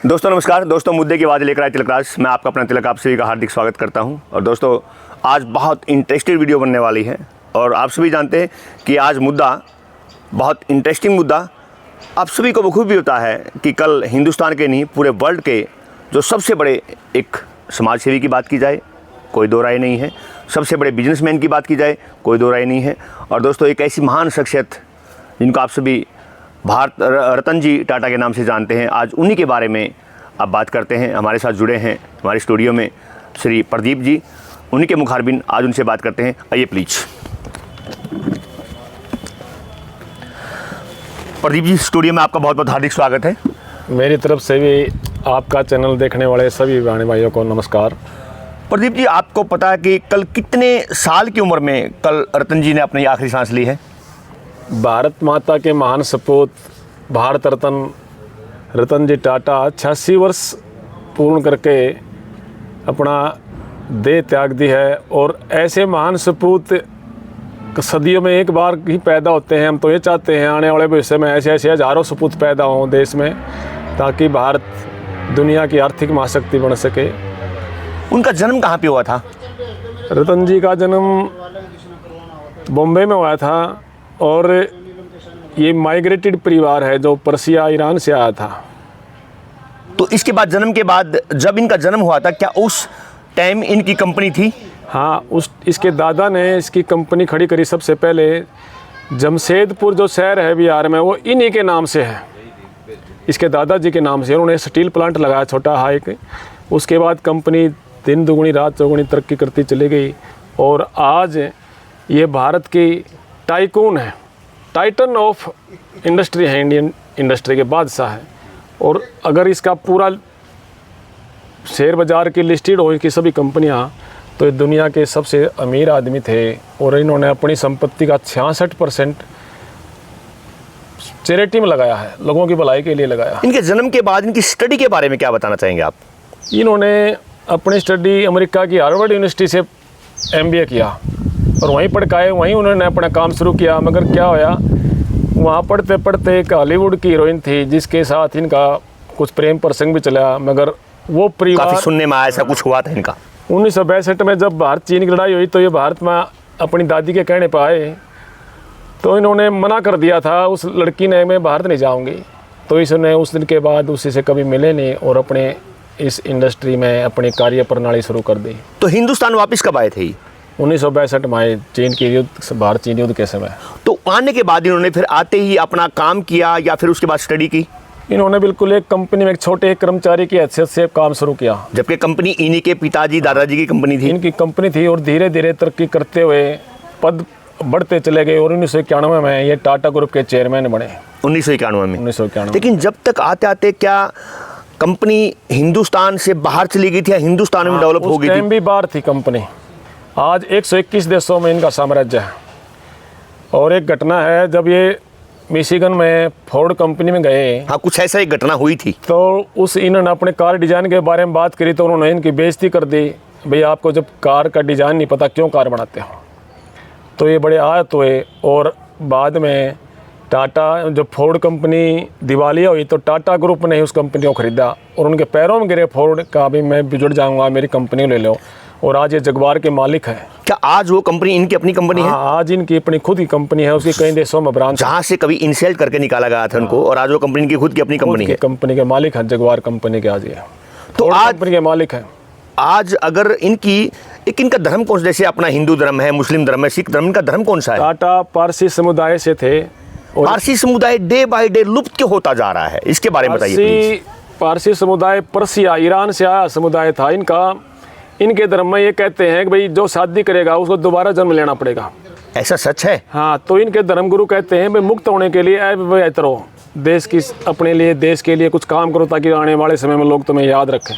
दोस्तों नमस्कार। दोस्तों मुद्दे की बात लेकर आए तिलक राज। मैं आपका अपना तिलक आप सभी का हार्दिक स्वागत करता हूं। और दोस्तों आज बहुत इंटरेस्टिंग वीडियो बनने वाली है और आप सभी जानते हैं कि आज मुद्दा बहुत इंटरेस्टिंग मुद्दा आप सभी को बखूबी होता है कि कल हिंदुस्तान के नहीं पूरे वर्ल्ड के जो सबसे बड़े एक समाज सेवी की बात की जाए कोई दो राय नहीं है, सबसे बड़े बिजनेसमैन की बात की जाए कोई दो राय नहीं है। और दोस्तों एक ऐसी महान शख्सियत जिनको आप सभी भारत रतन जी टाटा के नाम से जानते हैं, आज उन्हीं के बारे में अब बात करते हैं। हमारे साथ जुड़े हैं हमारे स्टूडियो में श्री प्रदीप जी, उन्हीं के मुखारबिन आज उनसे बात करते हैं। आइए प्लीज। प्रदीप जी स्टूडियो में आपका बहुत बहुत हार्दिक स्वागत है। मेरी तरफ से भी आपका चैनल देखने वाले सभी बहन भाइयों को नमस्कार। प्रदीप जी आपको पता है कि कल कितने साल की उम्र में कल रतन जी ने अपनी आखिरी सांस ली है? भारत माता के महान सपूत भारत रत्न रतन जी टाटा 86 वर्ष पूर्ण करके अपना देह त्याग दी है। और ऐसे महान सपूत सदियों में एक बार ही पैदा होते हैं। हम तो ये चाहते हैं आने वाले भविष्य में ऐसे ऐसे हज़ारों सपूत पैदा हों देश में, ताकि भारत दुनिया की आर्थिक महाशक्ति बन सके। उनका जन्म कहाँ पे हुआ था? रतन जी का जन्म बॉम्बे में हुआ था और ये माइग्रेटेड परिवार है जो पर्सिया ईरान से आया था। तो इसके बाद जन्म के बाद जब इनका जन्म हुआ था क्या उस टाइम इनकी कंपनी थी? हाँ, इसके दादा ने इसकी कंपनी खड़ी करी सबसे पहले। जमशेदपुर जो शहर है बिहार में वो इन्हीं के नाम से है, इसके दादाजी के नाम से। उन्होंने स्टील प्लांट लगाया छोटा हाइक। उसके बाद कंपनी दिन दुगुनी रात चौगुनी तरक्की करती चली गई और आज ये भारत की टाइकून है, टाइटन ऑफ इंडस्ट्री है, इंडियन इंडस्ट्री के बादशाह है। और अगर इसका पूरा शेयर बाज़ार की लिस्टेड हो इसकी सभी कंपनियां, तो ये दुनिया के सबसे अमीर आदमी थे। और इन्होंने अपनी संपत्ति का 66% चैरिटी में लगाया है, लोगों की भलाई के लिए लगाया। इनके जन्म के बाद इनकी स्टडी के बारे में क्या बताना चाहेंगे आप? इन्होंने अपनी स्टडी अमेरिका की हार्वर्ड यूनिवर्सिटी से MBA किया और वहीं पढ़ के आए, वहीं उन्होंने अपना काम शुरू किया। मगर क्या होया, वहाँ पढ़ते पढ़ते एक हॉलीवुड की हीरोइन थी जिसके साथ इनका कुछ प्रेम प्रसंग भी चला। मगर वो परिवार काफी सुनने में आया ऐसा कुछ हुआ था इनका। 1962 में जब भारत चीन की लड़ाई हुई तो ये भारत में अपनी दादी के कहने पर आए, तो इन्होंने मना कर दिया था उस लड़की ने, मैं भारत नहीं जाऊँगी। तो इसने उस दिन के बाद उसी से कभी मिले नहीं और अपने इस इंडस्ट्री में अपनी कार्य प्रणाली शुरू कर दी। तो हिंदुस्तान वापस कब आए थे? 1962 में चीन की युद्ध, भारत चीन युद्ध के समय। तो आने के बाद इन्होंने फिर आते ही अपना काम किया या फिर उसके बाद स्टडी की? इन्होंने बिल्कुल एक कंपनी में एक छोटे कर्मचारी की हैसियत से काम शुरू किया, जबकि कंपनी इन्हीं के पिताजी दादाजी की कंपनी थी। इनकी कंपनी थी और धीरे धीरे तरक्की करते हुए पद बढ़ते चले गए और 1991 में ये टाटा ग्रुप के चेयरमैन बने। 1991 में? 1991। लेकिन जब तक आते आते क्या कंपनी हिंदुस्तान से बाहर चली गई थी या हिंदुस्तान में डेवलप हो गई थी? भी बाहर थी कंपनी। आज 121 देशों में इनका साम्राज्य है। और एक घटना है, जब ये मिशिगन में फोर्ड कंपनी में गए, हाँ कुछ ऐसा एक घटना हुई थी, तो उस इन्होंने अपने कार डिज़ाइन के बारे में बात करी तो उन्होंने इनकी बेइज्जती कर दी। भाई आपको जब कार का डिज़ाइन नहीं पता क्यों कार बनाते हो? तो ये बड़े आहत हुए और बाद में टाटा जब फोर्ड कंपनी दिवालिया हुई तो टाटा ग्रुप ने उस कंपनी को खरीदा और उनके पैरों में गिरे फोर्ड का, भी मैं जुड़ जाऊंगा, मेरी कंपनी ले लो। और आज ये जगुआर के मालिक है। क्या आज वो कंपनी इनकी अपनी कंपनी है? हाँ, आज इनकी अपनी खुद की कंपनी है, उसकी कई देशों में ब्रांच, जहाँ से कभी इंसल्ट करके निकाला गया था उनको, और आज वो कंपनी की खुद की अपनी कंपनी है। कंपनी के मालिक है, जगुआर कंपनी के आज ये तो आज कंपनी के मालिक है। आज अगर इनका धर्म कौन सा, जैसे अपना हिंदू धर्म है, मुस्लिम धर्म है, सिख धर्म, इनका धर्म कौन सा है? टाटा पारसी समुदाय से थे। पारसी समुदाय डे बाय डे लुप्त क्यों होता जा रहा है, इसके बारे में बताइए। पारसी समुदाय पर्सिया ईरान से आया समुदाय था इनका। इनके धर्म में ये कहते हैं कि भाई जो शादी करेगा उसको दोबारा जन्म लेना पड़ेगा। ऐसा सच है? हाँ, तो इनके धर्मगुरु कहते हैं भाई मुक्त होने के लिए अविवाहित रहो, देश की अपने लिए देश के लिए कुछ काम करो ताकि आने वाले समय में लोग तुम्हें याद रखें।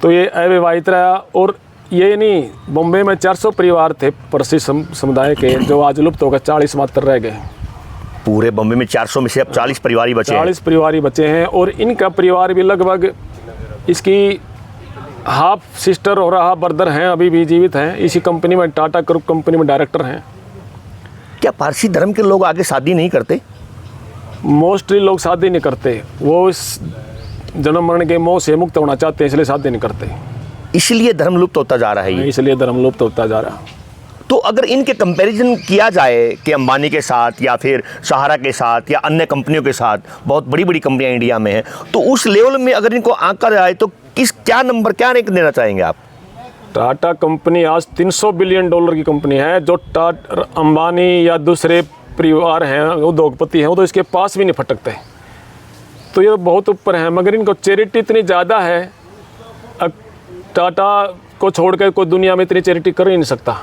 तो ये अविवाहित रहा। और ये नहीं, बॉम्बे में 400 परिवार थे पारसी समुदाय के जो आज लुप्त हो गए, 40 मात्र रह गए। पूरे बॉम्बे में 400 में से अब 40 परिवार ही बचे हैं। 40 परिवार ही बचे हैं। और इनका परिवार भी लगभग इसकी हाफ सिस्टर और हाफ ब्रदर हैं, अभी भी जीवित हैं इसी कंपनी में, टाटा ग्रुप कंपनी में डायरेक्टर हैं। क्या पारसी धर्म के लोग आगे शादी नहीं करते? मोस्टली लोग शादी नहीं करते, वो इस जन्म मरण के मोह से मुक्त होना चाहते हैं, इसलिए शादी नहीं करते, इसलिए धर्म लुप्त होता जा रहा है ये। इसलिए धर्म लुप्त होता जा रहा है। तो अगर इनके कंपैरिजन किया जाए कि अंबानी के साथ या फिर सहारा के साथ या अन्य कंपनियों के साथ, बहुत बड़ी बड़ी कंपनियां इंडिया में हैं, तो उस लेवल में अगर इनको आंका जाए तो क्या नंबर, क्या रैंक देना चाहेंगे आप? टाटा कंपनी आज $300 बिलियन की कंपनी है। जो अंबानी या दूसरे परिवार हैं, उद्योगपति हैं, वो तो इसके पास भी नहीं फटकते। तो ये बहुत ऊपर है, मगर इनको चैरिटी इतनी ज़्यादा है, टाटा को छोड़कर कोई दुनिया में इतनी चैरिटी कर ही नहीं सकता।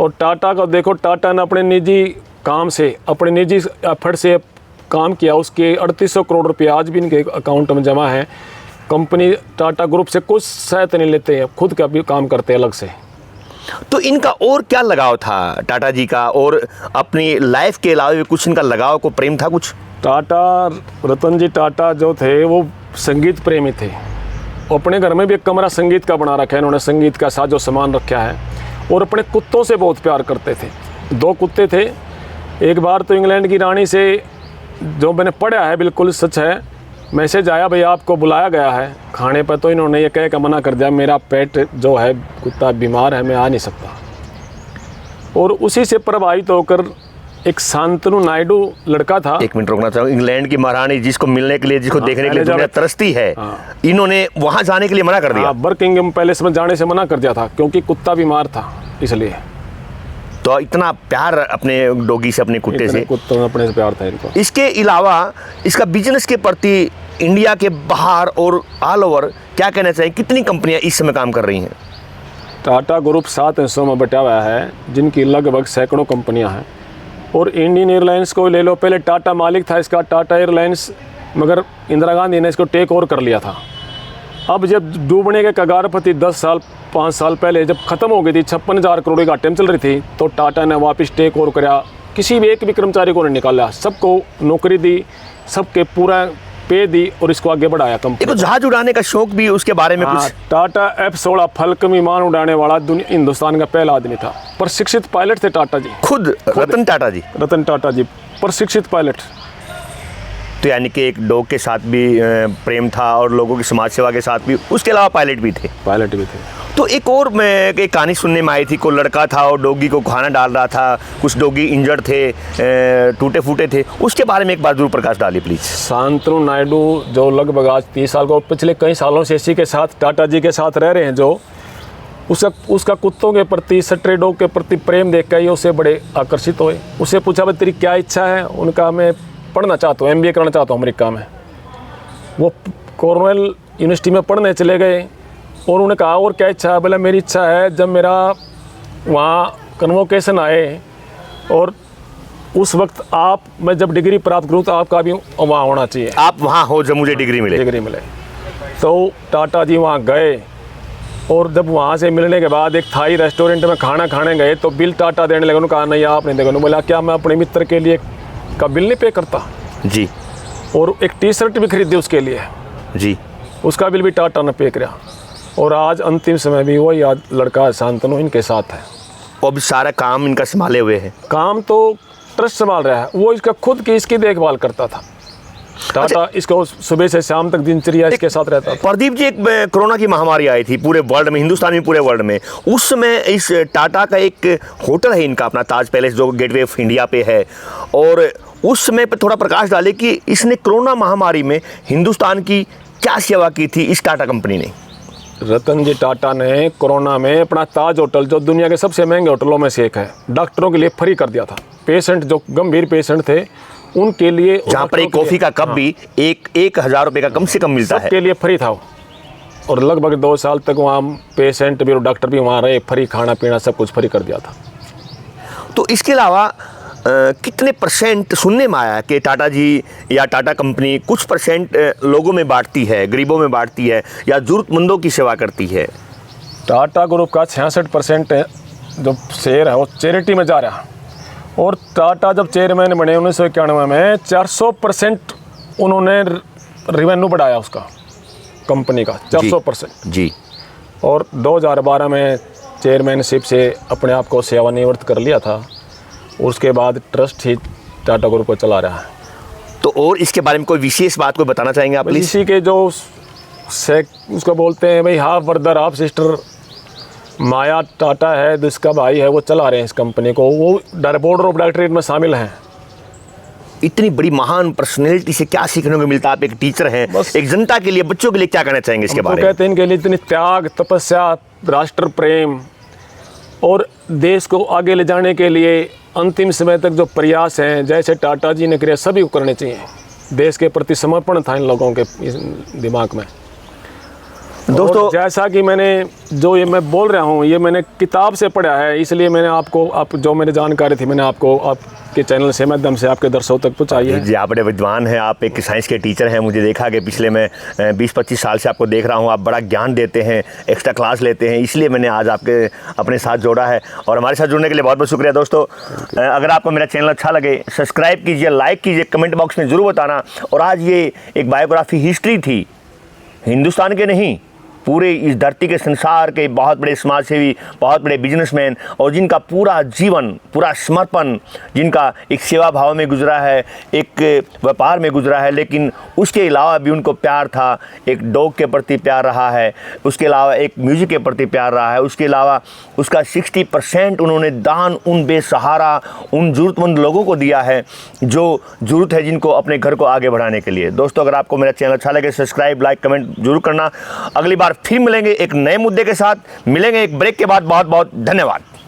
और टाटा का देखो, टाटा ने अपने निजी काम से, अपने निजी एफर्ट से काम किया, उसके 3800 करोड़ रुपये आज भी इनके अकाउंट में जमा है। कंपनी टाटा ग्रुप से कुछ सहायता नहीं लेते हैं, खुद का भी काम करते हैं अलग से। तो इनका और क्या लगाव था टाटा जी का, और अपनी लाइफ के अलावा भी कुछ इनका लगाव को प्रेम था कुछ? टाटा, रतन जी टाटा जो थे वो संगीत प्रेमी थे। अपने घर में भी एक कमरा संगीत का बना रखा है इन्होंने, संगीत का साजो सामान रखा है। और अपने कुत्तों से बहुत प्यार करते थे। 2 कुत्ते थे। एक बार तो इंग्लैंड की रानी से, जो मैंने पढ़ा है बिल्कुल सच है, मैसेज आया भाई आपको बुलाया गया है खाने पर, तो इन्होंने ये कह के मना कर दिया, मेरा पेट जो है कुत्ता बीमार है, मैं आ नहीं सकता। और उसी से प्रभावित होकर एक शांतनु नायडू लड़का था। 1 मिनट रोकना चाहूँगा। इंग्लैंड की महारानी जिसको मिलने के लिए, जिसको देखने के लिए दुनिया तरसती है, इन्होंने वहाँ जाने के लिए मना कर दिया। बकिंघम पैलेस में जाने से मना कर दिया था, क्योंकि कुत्ता बीमार था इसलिए। तो इतना प्यार अपने डॉगी से, अपने कुत्ते से, कुत्तों में अपने से प्यार था इनको। इसके अलावा इसका बिजनेस के प्रति इंडिया के बाहर और ऑल ओवर क्या कहना चाहिए, कितनी कंपनियां इस समय काम कर रही हैं? टाटा ग्रुप 7 हिस्सों में बटा हुआ है, जिनकी लगभग सैकड़ों कंपनियां हैं। और इंडियन एयरलाइंस को ले लो, पहले टाटा मालिक था इसका, टाटा एयरलाइंस, मगर इंदिरा गांधी ने इसको टेक ओवर कर लिया था। अब जब डूबने के कगार पर थी 5 साल पहले, जब ख़त्म हो गई थी, 56,000 करोड़ की घाटे में चल रही थी, तो टाटा ने वापस टेक ओवर कराया। किसी भी एक भी कर्मचारी को नहीं निकाला, सबको नौकरी दी, सबके पूरा पे दी और इसको आगे बढ़ाया कंपनी। तो जहाज उड़ाने का शौक भी, उसके बारे में कुछ? टाटा F-16 फल्कन विमान उड़ाने वाला हिंदुस्तान का पहला आदमी था। प्रशिक्षित पायलट थे टाटा जी, खुद रतन टाटा जी प्रशिक्षित पायलट। तो यानी कि एक डॉग के साथ भी प्रेम था और लोगों की समाज सेवा के साथ भी, उसके अलावा पायलट भी थे। तो एक और मैं एक कहानी सुनने में आई थी, कोई लड़का था और डॉगी को खाना डाल रहा था, कुछ डॉगी इंजर्ड थे, टूटे फूटे थे, उसके बारे में एक बार जरूर प्रकाश डालिए प्लीज़। शांतनु नायडू जो लगभग आज 30 साल को, पिछले कई सालों से इसी के साथ, टाटा जी के साथ रह रहे हैं, जो उसका कुत्तों के प्रति, स्ट्रे डॉग के प्रति प्रेम देख कर उससे बड़े आकर्षित हुए। उससे पूछा भाई तेरी क्या इच्छा है? उनका मैं पढ़ना चाहता हूँ, MBA करना चाहता हूँ अमेरिका में। वो कॉर्नेल यूनिवर्सिटी में पढ़ने चले गए और उन्होंने कहा और क्या इच्छा है? बोला मेरी इच्छा है जब मेरा वहाँ कन्वोकेशन आए और उस वक्त मैं जब डिग्री प्राप्त करूँ तो आपका भी वहाँ होना चाहिए, आप वहाँ हो जब मुझे डिग्री मिले। तो टाटा जी वहाँ गए और जब वहाँ से मिलने के बाद एक थाई रेस्टोरेंट में खाना खाने गए तो बिल टाटा देने लगे। उन्होंने कहा नहीं आप नहीं देगा। बोला क्या मैं अपने मित्र के लिए का बिल नहीं पे करता जी, और एक टी-शर्ट भी खरीदी उसके लिए जी, उसका बिल भी टाटा ने पे किया। और आज अंतिम समय भी वही लड़का शांतनु इनके साथ है। अब सारा काम इनका संभाले हुए है। काम तो ट्रस्ट संभाल रहा है, वो इसका खुद की इसकी देखभाल करता था टाटा। इसको सुबह से शाम तक दिनचर्या इसके साथ रहता था। प्रदीप जी, एक कोरोना की महामारी आई थी पूरे वर्ल्ड में, हिंदुस्तान में, पूरे वर्ल्ड में। उस समय इस टाटा का एक होटल है इनका अपना, ताज पैलेस, जो गेटवे ऑफ इंडिया पे है, और उस समय पर थोड़ा प्रकाश डाले कि इसने कोरोना महामारी में हिंदुस्तान की क्या सेवा की थी इस टाटा कंपनी ने। रतन जी टाटा ने कोरोना में अपना ताज होटल, जो दुनिया के सबसे महंगे होटलों में से एक है, डॉक्टरों के लिए फ्री कर दिया था। पेशेंट जो गंभीर पेशेंट थे उनके लिए, जहाँ पर एक कॉफ़ी का कप भी 1,000 रुपये का कम से कम मिलता है, सबके लिए फ्री था। और लगभग 2 साल तक वहाँ पेशेंट भी और डॉक्टर भी वहाँ रहे, फ्री खाना पीना सब कुछ फ्री कर दिया था। तो इसके अलावा कितने % सुनने में आया कि टाटा जी या टाटा कंपनी कुछ % लोगों में बांटती है, गरीबों में बांटती है या ज़रूरतमंदों की सेवा करती है? टाटा ग्रुप का 66% जो शेयर है वो चैरिटी में जा रहा है। और टाटा जब चेयरमैन बने 1991 में 400% उन्होंने रेवेन्यू बढ़ाया उसका, कंपनी का 400% जी। और 2012 में चेयरमैनशिप से अपने आप को सेवानिवृत्त कर लिया था। उसके बाद ट्रस्ट ही टाटा ग्रुप को चला रहा है। तो और इसके बारे में कोई विशेष बात को बताना चाहेंगे आप प्लीज? इसी के जो उसको बोलते हैं भाई हाफ ब्रदर हाफ सिस्टर माया टाटा है, जिसका भाई है वो चला रहे हैं इस कंपनी को, वो बोर्ड ऑफ डायरेक्टरेट में शामिल हैं। इतनी बड़ी महान पर्सनैलिटी से क्या सीखने को मिलता है? आप एक टीचर हैं, एक जनता के लिए, बच्चों के लिए क्या कहना चाहेंगे इसके बारे में? कहते हैं इनके लिए इतनी त्याग, तपस्या, राष्ट्र प्रेम और देश को आगे ले जाने के लिए अंतिम समय तक जो प्रयास हैं, जैसे टाटा जी ने किया, सभी को करने चाहिए। देश के प्रति समर्पण था इन लोगों के दिमाग में। दोस्तों जैसा कि मैंने जो ये मैं बोल रहा हूँ, ये मैंने किताब से पढ़ा है, इसलिए मैंने आप जो मेरी जानकारी थी मैंने आपको आपके चैनल से माध्यम से आपके दर्शकों तक पहुँचाई है। जी, आप बड़े विद्वान हैं, आप एक साइंस के टीचर हैं। मुझे देखा कि पिछले मैं 20-25 साल से आपको देख रहा हूँ, आप बड़ा ज्ञान देते हैं, एक्स्ट्रा क्लास लेते हैं, इसलिए मैंने आज आपके अपने साथ जोड़ा है। और हमारे साथ जुड़ने के लिए बहुत बहुत शुक्रिया। दोस्तों अगर आपको मेरा चैनल अच्छा लगे, सब्सक्राइब कीजिए, लाइक कीजिए, कमेंट बॉक्स में ज़रूर बताना। और आज ये एक बायोग्राफी हिस्ट्री थी, हिंदुस्तान के नहीं, पूरे इस धरती के संसार के बहुत बड़े समाजसेवी, बहुत बड़े बिजनेसमैन, और जिनका पूरा जीवन, पूरा समर्पण, जिनका एक सेवा भाव में गुजरा है, एक व्यापार में गुजरा है, लेकिन उसके अलावा भी उनको प्यार था। एक डॉग के प्रति प्यार रहा है, उसके अलावा एक म्यूजिक के प्रति प्यार रहा है, उसके अलावा उसका 60% उन्होंने दान उन बेसहारा, उन ज़रूरतमंद लोगों को दिया है जो ज़रूरत है, जिनको अपने घर को आगे बढ़ाने के लिए। दोस्तों अगर आपको मेरा चैनल अच्छा लगे, सब्सक्राइब, लाइक, कमेंट जरूर करना। अगली बार फिर मिलेंगे एक नए मुद्दे के साथ, मिलेंगे एक ब्रेक के बाद। बहुत बहुत धन्यवाद।